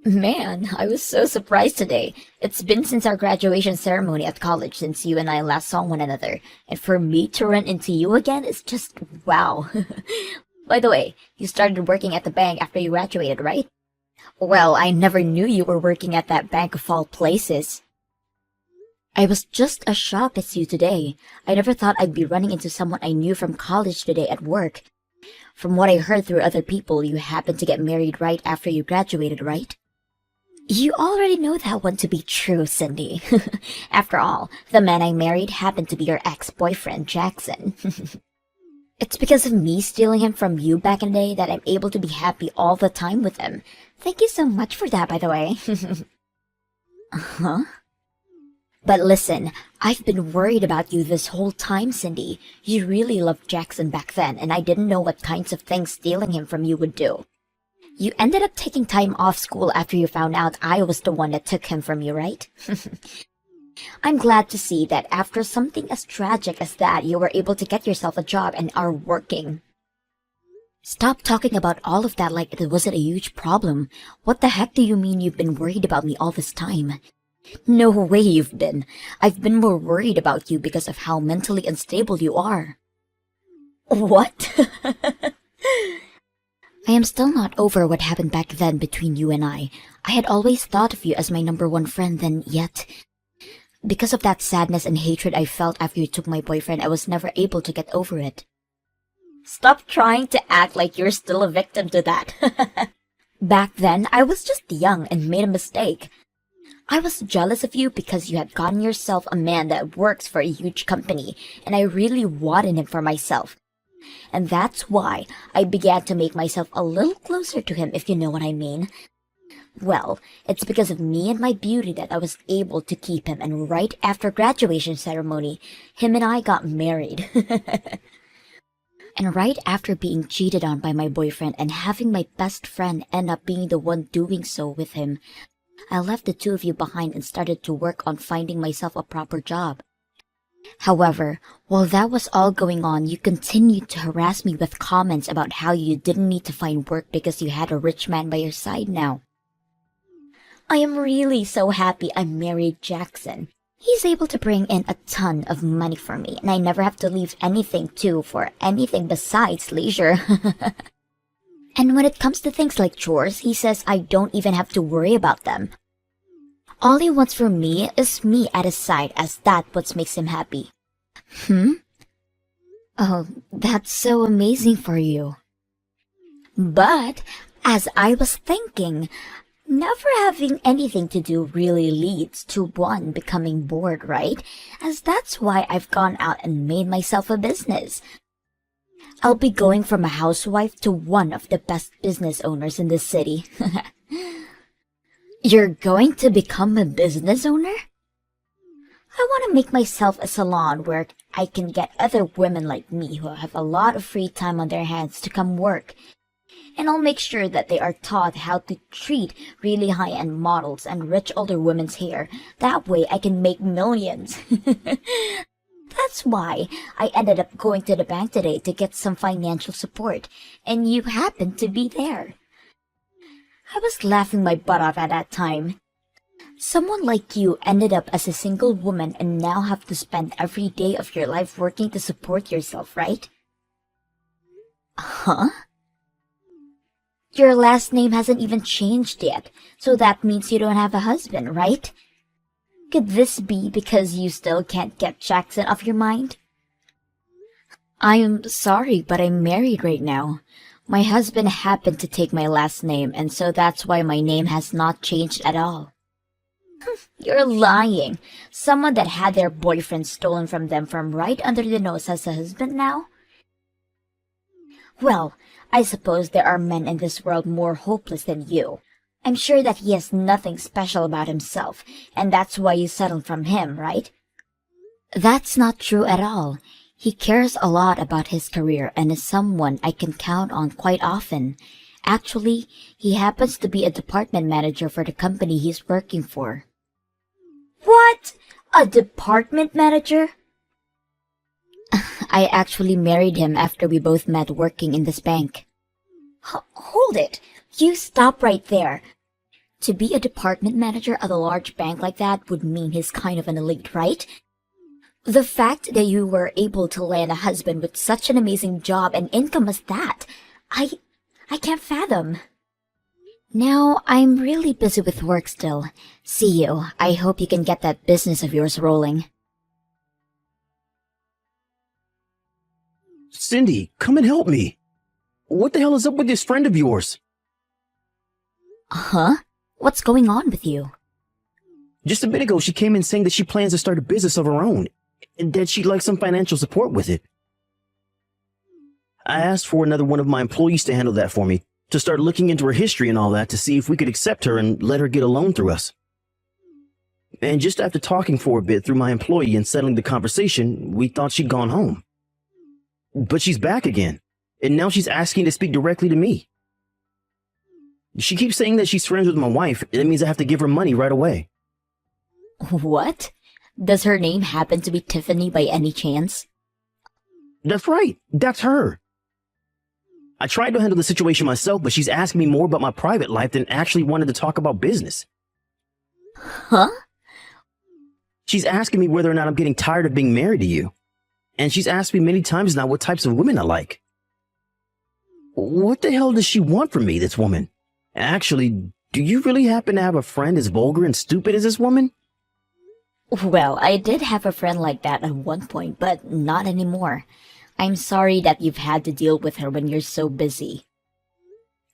Man, I was so surprised today. It's been since our graduation ceremony at college since you and I last saw one another, and for me to run into you again is just wow. By the way, you started working at the bank after you graduated, right? Well, I never knew you were working at that bank of all places. I was just as shocked as you today. I never thought I'd be running into someone I knew from college today at work. From what I heard through other people, you happened to get married right after you graduated, right? You already know that one to be true, Cindy. After all, the man I married happened to be your ex-boyfriend, Jackson. It's because of me stealing him from you back in the day that I'm able to be happy all the time with him. Thank you so much for that, by the way. Huh? But listen, I've been worried about you this whole time, Cindy. You really loved Jackson back then, and I didn't know what kinds of things stealing him from you would do. You ended up taking time off school after you found out I was the one that took him from you, right? I'm glad to see that after something as tragic as that, you were able to get yourself a job and are working. Stop talking about all of that like it wasn't a huge problem. What the heck do you mean you've been worried about me all this time? No way you've been. I've been more worried about you because of how mentally unstable you are. What? I am still not over what happened back then between you and I. I had always thought of you as my number one friend then, yet because of that sadness and hatred I felt after you took my boyfriend, I was never able to get over it. Stop trying to act like you're still a victim to that. Back then, I was just young and made a mistake. I was jealous of you because you had gotten yourself a man that works for a huge company, and I really wanted him for myself. And that's why I began to make myself a little closer to him, if you know what I mean. Well, it's because of me and my beauty that I was able to keep him, and right after graduation ceremony, him and I got married. And right after being cheated on by my boyfriend and having my best friend end up being the one doing so with him, I left the two of you behind and started to work on finding myself a proper job. However, while that was all going on, you continued to harass me with comments about how you didn't need to find work because you had a rich man by your side now. I am really so happy I married Jackson. He's able to bring in a ton of money for me, and I never have to leave anything for anything besides leisure. And when it comes to things like chores, he says I don't even have to worry about them. All he wants from me is me at his side, as that what makes him happy. Oh, that's so amazing for you. But, as I was thinking, never having anything to do really leads to one becoming bored, right? As that's why I've gone out and made myself a business. I'll be going from a housewife to one of the best business owners in the city. You're going to become a business owner? I want to make myself a salon where I can get other women like me who have a lot of free time on their hands to come work. And I'll make sure that they are taught how to treat really high-end models and rich older women's hair. That way I can make millions. That's why I ended up going to the bank today to get some financial support, and you happened to be there. I was laughing my butt off at that time. Someone like you ended up as a single woman and now have to spend every day of your life working to support yourself, right? Huh? Your last name hasn't even changed yet, so that means you don't have a husband, right? Could this be because you still can't get Jackson off your mind? I'm sorry, but I'm married right now. My husband happened to take my last name, and so that's why my name has not changed at all. You're lying. Someone that had their boyfriend stolen from them from right under the nose has a husband now? Well, I suppose there are men in this world more hopeless than you. I'm sure that he has nothing special about himself, and that's why you settled from him, right? That's not true at all. He cares a lot about his career and is someone I can count on quite often. Actually, he happens to be a department manager for the company he's working for. What? A department manager? I actually married him after we both met working in this bank. Hold it. You stop right there. To be a department manager at a large bank like that would mean he's kind of an elite, right? The fact that you were able to land a husband with such an amazing job and income as that, I can't fathom. Now, I'm really busy with work still. See you. I hope you can get that business of yours rolling. Cindy, come and help me. What the hell is up with this friend of yours? Huh? What's going on with you? Just a bit ago, she came in saying that she plans to start a business of her own, and that she'd like some financial support with it. I asked for another one of my employees to handle that for me, to start looking into her history and all that to see if we could accept her and let her get a loan through us. And just after talking for a bit through my employee and settling the conversation, we thought she'd gone home. But she's back again, and now she's asking to speak directly to me. She keeps saying that she's friends with my wife, and that means I have to give her money right away. What? Does her name happen to be Tiffany by any chance? That's right, that's her. I tried to handle the situation myself, but she's asking me more about my private life than actually wanted to talk about business. Huh? She's asking me whether or not I'm getting tired of being married to you. And she's asked me many times now what types of women I like. What the hell does she want from me, this woman? Actually, do you really happen to have a friend as vulgar and stupid as this woman? Well, I did have a friend like that at one point, but not anymore. I'm sorry that you've had to deal with her when you're so busy.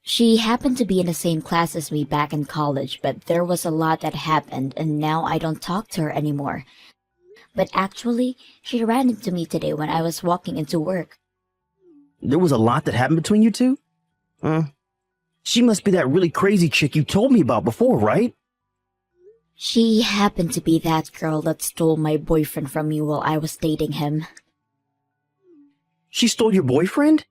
She happened to be in the same class as me back in college, but there was a lot that happened, and now I don't talk to her anymore. But actually, she ran into me today when I was walking into work. There was a lot that happened between you two? She must be that really crazy chick you told me about before, right? She happened to be that girl that stole my boyfriend from me while I was dating him. She stole your boyfriend?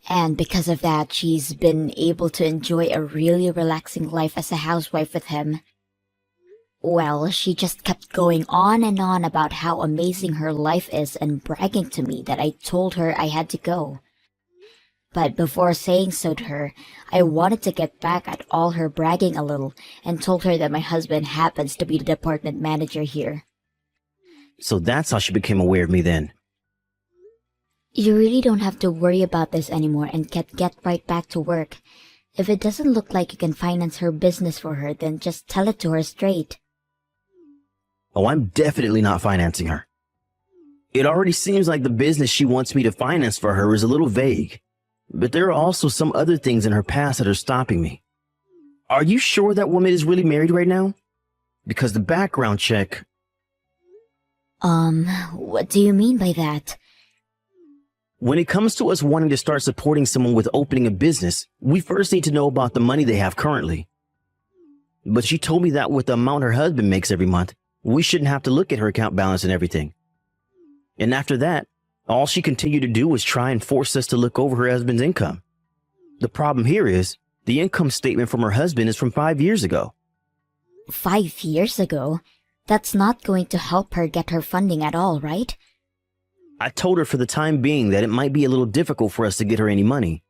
And because of that, she's been able to enjoy a really relaxing life as a housewife with him. Well, she just kept going on and on about how amazing her life is and bragging to me that I told her I had to go. But before saying so to her, I wanted to get back at all her bragging a little and told her that my husband happens to be the department manager here. So that's how she became aware of me then. You really don't have to worry about this anymore and get right back to work. If it doesn't look like you can finance her business for her, then just tell it to her straight. Oh, I'm definitely not financing her. It already seems like the business she wants me to finance for her is a little vague. But there are also some other things in her past that are stopping me. Are you sure that woman is really married right now? Because the background check... What do you mean by that? When it comes to us wanting to start supporting someone with opening a business, we first need to know about the money they have currently. But she told me that with the amount her husband makes every month, we shouldn't have to look at her account balance and everything. And after that, all she continued to do was try and force us to look over her husband's income. The problem here is, the income statement from her husband is from 5 years ago. 5 years ago? That's not going to help her get her funding at all, right? I told her for the time being that it might be a little difficult for us to get her any money.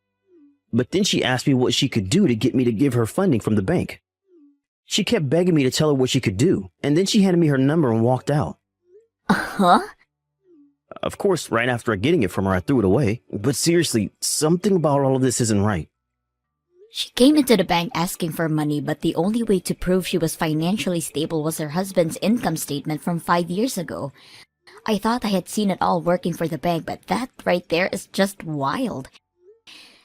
But then she asked me what she could do to get me to give her funding from the bank. She kept begging me to tell her what she could do, and then she handed me her number and walked out. Huh? Of course, right after getting it from her, I threw it away. But seriously, something about all of this isn't right. She came into the bank asking for money, but the only way to prove she was financially stable was her husband's income statement from 5 years ago. I thought I had seen it all working for the bank, but that right there is just wild.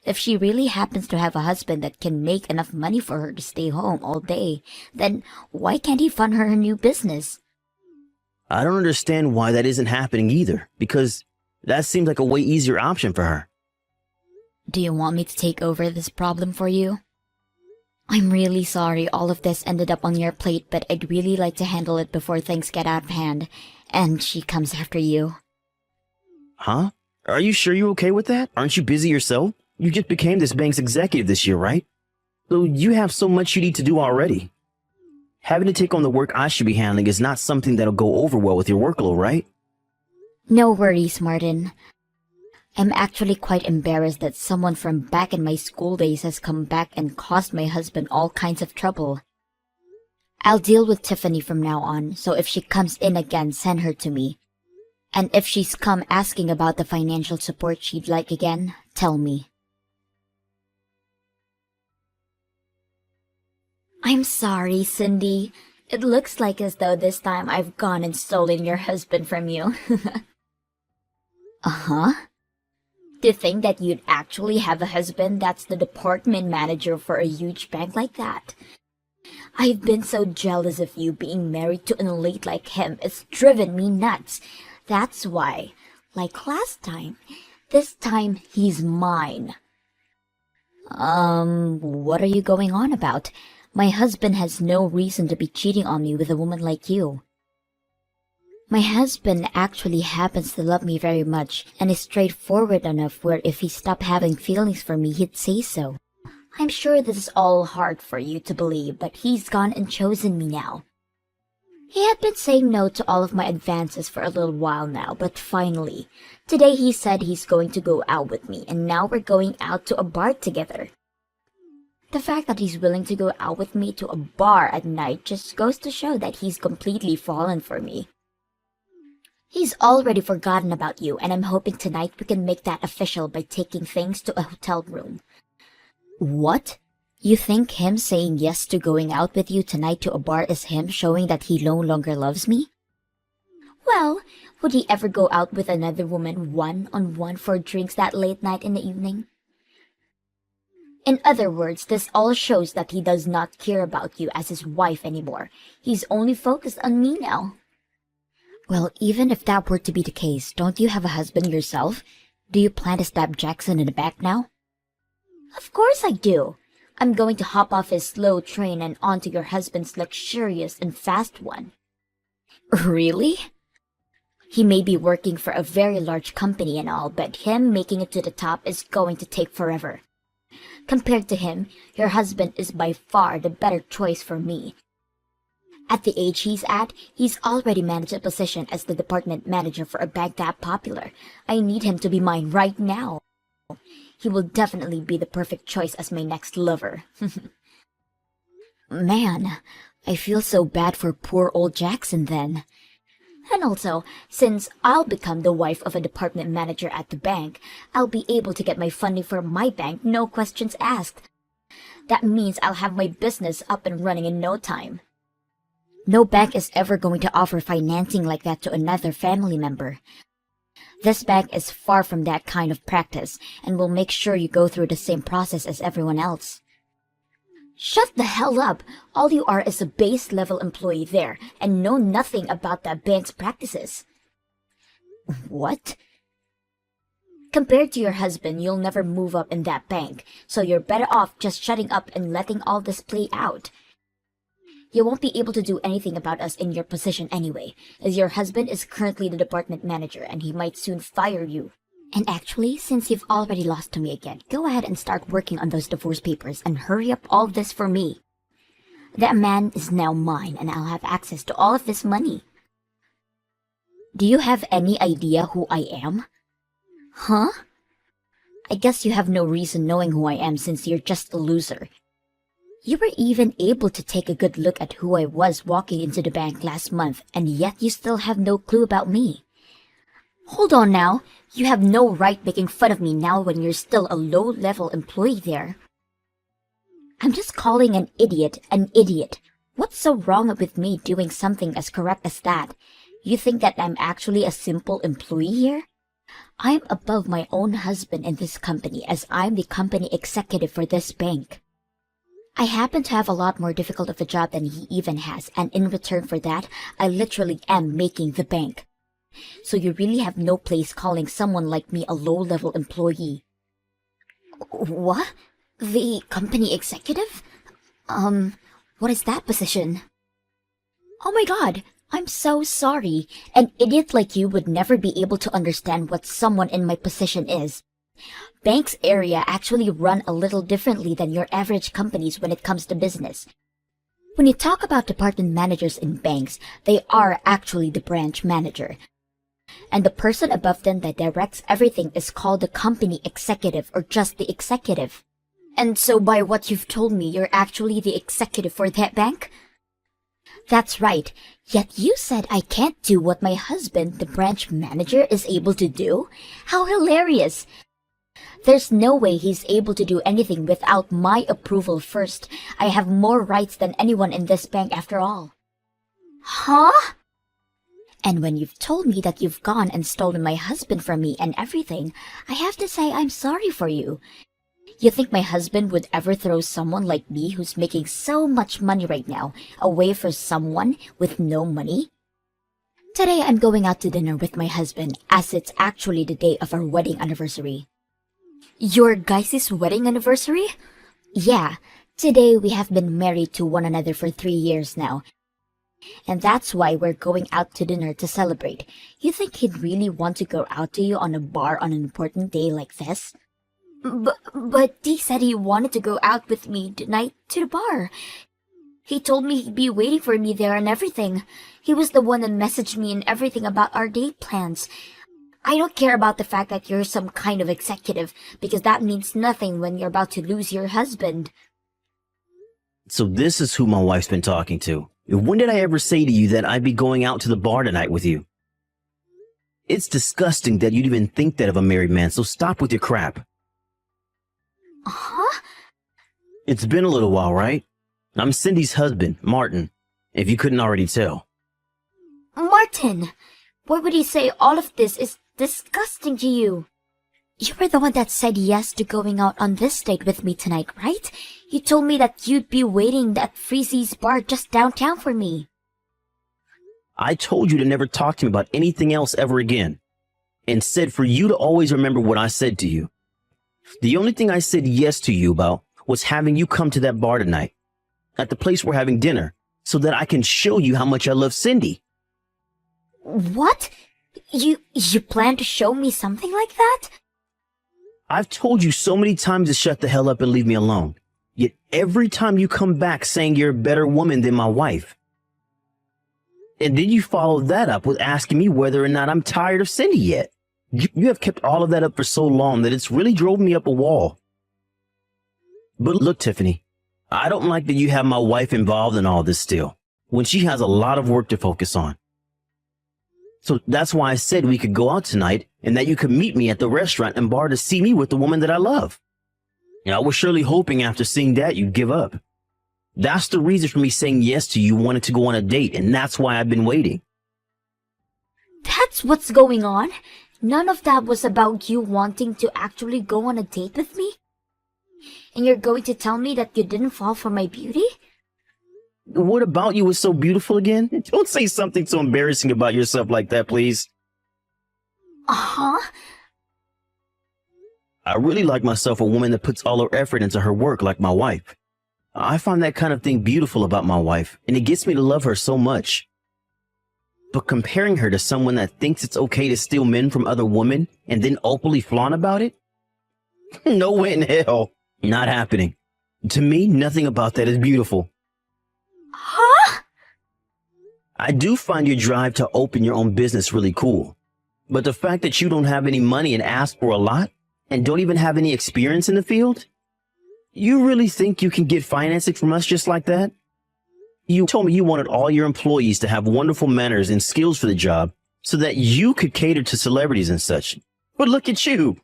If she really happens to have a husband that can make enough money for her to stay home all day, then why can't he fund her new business? I don't understand why that isn't happening either, because that seems like a way easier option for her. Do you want me to take over this problem for you? I'm really sorry all of this ended up on your plate, but I'd really like to handle it before things get out of hand, and she comes after you. Huh? Are you sure you're okay with that? Aren't you busy yourself? You just became this bank's executive this year, right? So you have so much you need to do already. Having to take on the work I should be handling is not something that'll go over well with your workload, right? No worries, Martin. I'm actually quite embarrassed that someone from back in my school days has come back and caused my husband all kinds of trouble. I'll deal with Tiffany from now on, so if she comes in again, send her to me. And if she's come asking about the financial support she'd like again, tell me. I'm sorry, Cindy. It looks like as though this time I've gone and stolen your husband from you. Uh-huh. To think that you'd actually have a husband that's the department manager for a huge bank like that. I've been so jealous of you being married to an elite like him. It's driven me nuts. That's why, like last time, this time he's mine. What are you going on about? My husband has no reason to be cheating on me with a woman like you. My husband actually happens to love me very much and is straightforward enough where if he stopped having feelings for me, he'd say so. I'm sure this is all hard for you to believe, but he's gone and chosen me now. He had been saying no to all of my advances for a little while now, but finally, today he said he's going to go out with me, and now we're going out to a bar together. The fact that he's willing to go out with me to a bar at night just goes to show that he's completely fallen for me. He's already forgotten about you, and I'm hoping tonight we can make that official by taking things to a hotel room. What? You think him saying yes to going out with you tonight to a bar is him showing that he no longer loves me? Well, would he ever go out with another woman one-on-one for drinks that late night in the evening? In other words, this all shows that he does not care about you as his wife anymore. He's only focused on me now. Well, even if that were to be the case, don't you have a husband yourself? Do you plan to stab Jackson in the back now? Of course I do. I'm going to hop off his slow train and onto your husband's luxurious and fast one. Really? He may be working for a very large company and all, but him making it to the top is going to take forever. Compared to him, your husband is by far the better choice for me. At the age he's at, he's already managed a position as the department manager for a bank that popular. I need him to be mine right now. He will definitely be the perfect choice as my next lover. Man, I feel so bad for poor old Jackson then. And also, since I'll become the wife of a department manager at the bank, I'll be able to get my funding for my bank, no questions asked. That means I'll have my business up and running in no time. No bank is ever going to offer financing like that to another family member. This bank is far from that kind of practice and will make sure you go through the same process as everyone else. Shut the hell up! All you are is a base-level employee there and know nothing about that bank's practices. What? Compared to your husband, you'll never move up in that bank, so you're better off just shutting up and letting all this play out. You won't be able to do anything about us in your position anyway, as your husband is currently the department manager and he might soon fire you. And actually, since you've already lost to me again, go ahead and start working on those divorce papers and hurry up all this for me. That man is now mine and I'll have access to all of this money. Do you have any idea who I am? Huh? I guess you have no reason knowing who I am since you're just a loser. You were even able to take a good look at who I was walking into the bank last month, and yet you still have no clue about me. Hold on now. You have no right making fun of me now when you're still a low-level employee there. I'm just calling an idiot an idiot. What's so wrong with me doing something as correct as that? You think that I'm actually a simple employee here? I'm above my own husband in this company as I'm the company executive for this bank. I happen to have a lot more difficult of a job than he even has, and in return for that, I literally am making the bank. So you really have no place calling someone like me a low-level employee. What? The company executive? What is that position? Oh my god, I'm so sorry. An idiot like you would never be able to understand what someone in my position is. Banks area actually run a little differently than your average companies when it comes to business. When you talk about department managers in banks, they are actually the branch manager. And the person above them that directs everything is called the company executive or just the executive. And so by what you've told me, you're actually the executive for that bank? That's right. Yet you said I can't do what my husband, the branch manager, is able to do? How hilarious! There's no way he's able to do anything without my approval first. I have more rights than anyone in this bank after all. Huh? And when you've told me that you've gone and stolen my husband from me and everything, I have to say I'm sorry for you. You think my husband would ever throw someone like me who's making so much money right now away for someone with no money? Today I'm going out to dinner with my husband as it's actually the day of our wedding anniversary. Your guys' wedding anniversary? Yeah, today we have been married to one another for 3 years now. And that's why we're going out to dinner to celebrate. You think he'd really want to go out to you on a bar on an important day like this? But he said he wanted to go out with me tonight to the bar. He told me he'd be waiting for me there and everything. He was the one that messaged me and everything about our date plans. I don't care about the fact that you're some kind of executive, because that means nothing when you're about to lose your husband. So this is who my wife's been talking to. When did I ever say to you that I'd be going out to the bar tonight with you? It's disgusting that you'd even think that of a married man, so stop with your crap. Huh? It's been a little while, right? I'm Cindy's husband, Martin, if you couldn't already tell. Martin! Why would he say all of this is disgusting to you? You were the one that said yes to going out on this date with me tonight, right? You told me that you'd be waiting at Freezy's bar just downtown for me. I told you to never talk to me about anything else ever again, and said for you to always remember what I said to you. The only thing I said yes to you about was having you come to that bar tonight, at the place we're having dinner, so that I can show you how much I love Cindy. What? You plan to show me something like that? I've told you so many times to shut the hell up and leave me alone. Yet every time you come back saying you're a better woman than my wife. And then you follow that up with asking me whether or not I'm tired of Cindy yet. You have kept all of that up for so long that it's really drove me up a wall. But look, Tiffany, I don't like that you have my wife involved in all this still, when she has a lot of work to focus on. So that's why I said we could go out tonight and that you could meet me at the restaurant and bar to see me with the woman that I love. And I was surely hoping after seeing that you'd give up. That's the reason for me saying yes to you wanting to go on a date, and that's why I've been waiting. That's what's going on? None of that was about you wanting to actually go on a date with me? And you're going to tell me that you didn't fall for my beauty? What about you was so beautiful again? Don't say something so embarrassing about yourself like that, please. Uh-huh. I really like myself a woman that puts all her effort into her work like my wife. I find that kind of thing beautiful about my wife, and it gets me to love her so much. But comparing her to someone that thinks it's okay to steal men from other women and then openly flaunt about it? No way in hell. Not happening. To me, nothing about that is beautiful. Huh? I do find your drive to open your own business really cool. But the fact that you don't have any money and ask for a lot, and don't even have any experience in the field? You really think you can get financing from us just like that? You told me you wanted all your employees to have wonderful manners and skills for the job so that you could cater to celebrities and such. But look at you.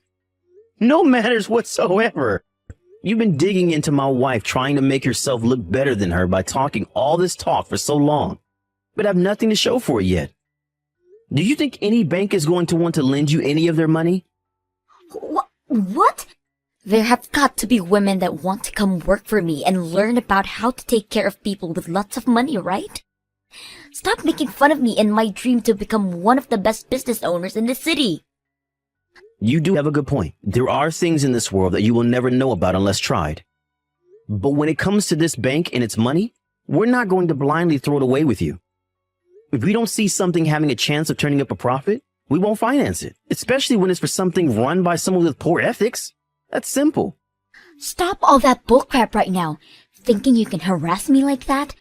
No manners whatsoever. You've been digging into my wife, trying to make yourself look better than her by talking all this talk for so long, but have nothing to show for it yet. Do you think any bank is going to want to lend you any of their money? What? There have got to be women that want to come work for me and learn about how to take care of people with lots of money, right? Stop making fun of me and my dream to become one of the best business owners in the city. You do have a good point. There are things in this world that you will never know about unless tried. But when it comes to this bank and its money, we're not going to blindly throw it away with you. If we don't see something having a chance of turning up a profit, we won't finance it, especially when it's for something run by someone with poor ethics. That's simple. Stop all that bullcrap right now. Thinking you can harass me like that?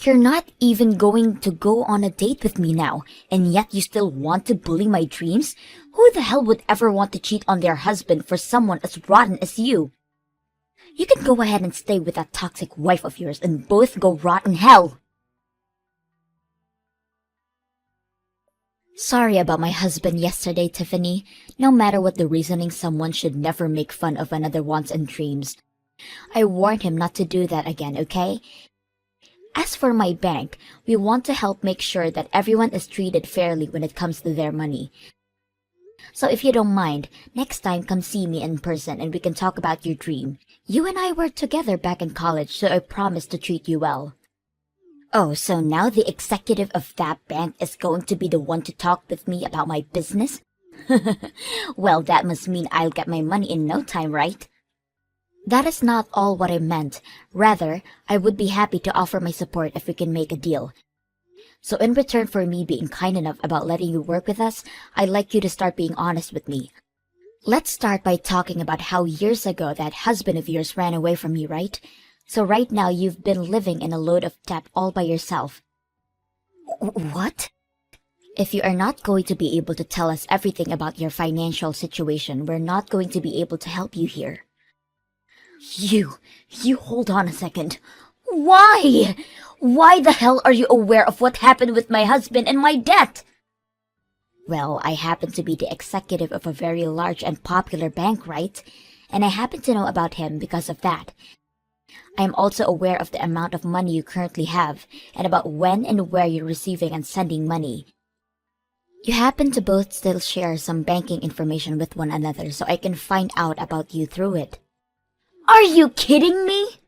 You're not even going to go on a date with me now, and yet you still want to bully my dreams? Who the hell would ever want to cheat on their husband for someone as rotten as you? You can go ahead and stay with that toxic wife of yours and both go rot in hell. Sorry about my husband yesterday, Tiffany. No matter what the reasoning, someone should never make fun of another wants and dreams. I warned him not to do that again, okay? As for my bank, we want to help make sure that everyone is treated fairly when it comes to their money. So if you don't mind, next time come see me in person and we can talk about your dream. You and I worked together back in college, so I promise to treat you well. Oh, so now the executive of that bank is going to be the one to talk with me about my business? Well, that must mean I'll get my money in no time, right? That is not all what I meant. Rather, I would be happy to offer my support if we can make a deal. So in return for me being kind enough about letting you work with us, I'd like you to start being honest with me. Let's start by talking about how years ago that husband of yours ran away from you, right? So right now you've been living in a load of debt all by yourself. What? If you are not going to be able to tell us everything about your financial situation, we're not going to be able to help you here. You hold on a second. Why? Why the hell are you aware of what happened with my husband and my debt? Well, I happen to be the executive of a very large and popular bank, right? And I happen to know about him because of that. I am also aware of the amount of money you currently have, and about when and where you're receiving and sending money. You happen to both still share some banking information with one another, so I can find out about you through it. Are you kidding me?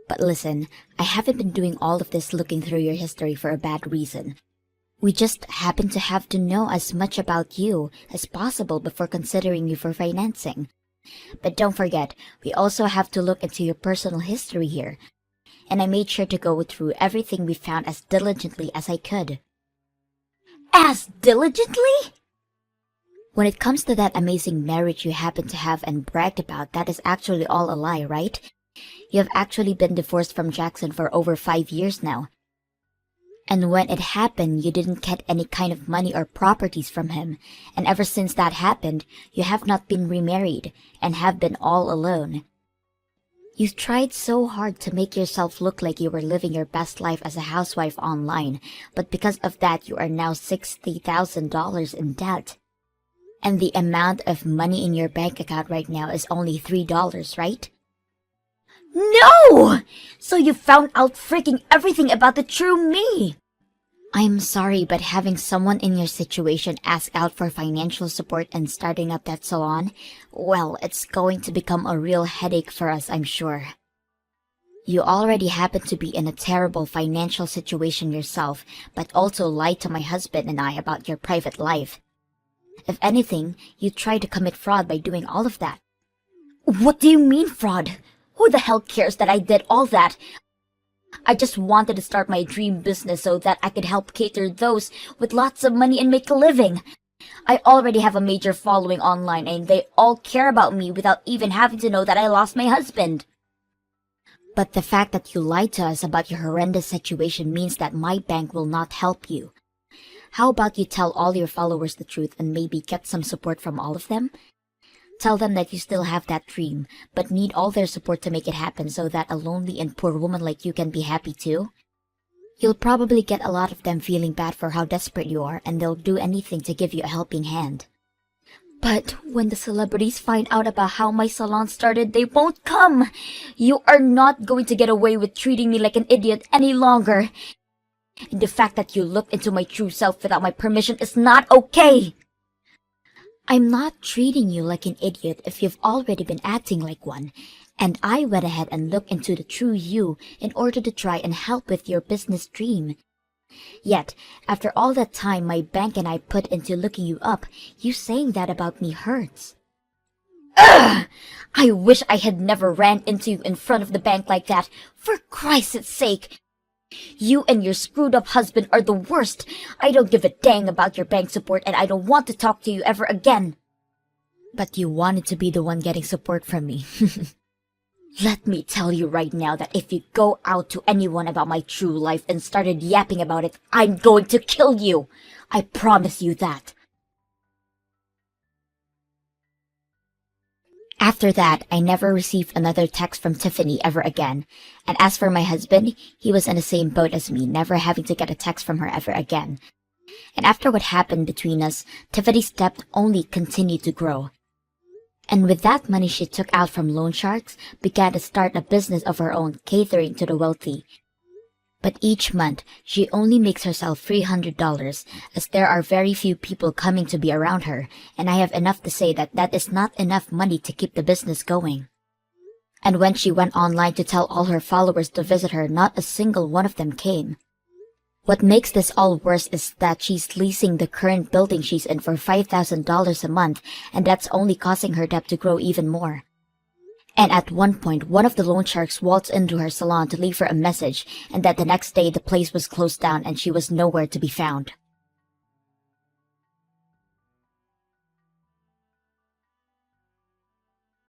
But listen, I haven't been doing all of this looking through your history for a bad reason. We just happen to have to know as much about you as possible before considering you for financing. But don't forget, we also have to look into your personal history here. And I made sure to go through everything we found as diligently as I could. As diligently? When it comes to that amazing marriage you happen to have and bragged about, that is actually all a lie, right? You have actually been divorced from Jackson for over 5 years now. And when it happened, you didn't get any kind of money or properties from him. And ever since that happened, you have not been remarried and have been all alone. You tried so hard to make yourself look like you were living your best life as a housewife online, but because of that, you are now $60,000 in debt. And the amount of money in your bank account right now is only $3, right? No! So you found out freaking everything about the true me! I'm sorry, but having someone in your situation ask out for financial support and starting up that salon, well, it's going to become a real headache for us, I'm sure. You already happen to be in a terrible financial situation yourself, but also lied to my husband and I about your private life. If anything, you tried to commit fraud by doing all of that. What do you mean fraud? Who the hell cares that I did all that? I just wanted to start my dream business so that I could help cater those with lots of money and make a living. I already have a major following online and they all care about me without even having to know that I lost my husband. But the fact that you lied to us about your horrendous situation means that my bank will not help you. How about you tell all your followers the truth and maybe get some support from all of them? Tell them that you still have that dream, but need all their support to make it happen so that a lonely and poor woman like you can be happy too. You'll probably get a lot of them feeling bad for how desperate you are, and they'll do anything to give you a helping hand. But when the celebrities find out about how my salon started, they won't come. You are not going to get away with treating me like an idiot any longer. And the fact that you looked into my true self without my permission is not okay. I'm not treating you like an idiot if you've already been acting like one, and I went ahead and looked into the true you in order to try and help with your business dream. Yet, after all that time my bank and I put into looking you up, you saying that about me hurts. Ugh! I wish I had never ran into you in front of the bank like that, for Christ's sake! You and your screwed up husband are the worst. I don't give a dang about your bank support and I don't want to talk to you ever again. But you wanted to be the one getting support from me. Let me tell you right now that if you go out to anyone about my true life and started yapping about it, I'm going to kill you. I promise you that. After that, I never received another text from Tiffany ever again. And as for my husband, he was in the same boat as me, never having to get a text from her ever again. And after what happened between us, Tiffany's debt only continued to grow. And with that money she took out from loan sharks, began to start a business of her own catering to the wealthy. But each month, she only makes herself $300, as there are very few people coming to be around her, and I have enough to say that that is not enough money to keep the business going. And when she went online to tell all her followers to visit her, not a single one of them came. What makes this all worse is that she's leasing the current building she's in for $5,000 a month, and that's only causing her debt to grow even more. And at one point, one of the loan sharks waltzed into her salon to leave her a message, and that the next day the place was closed down and she was nowhere to be found.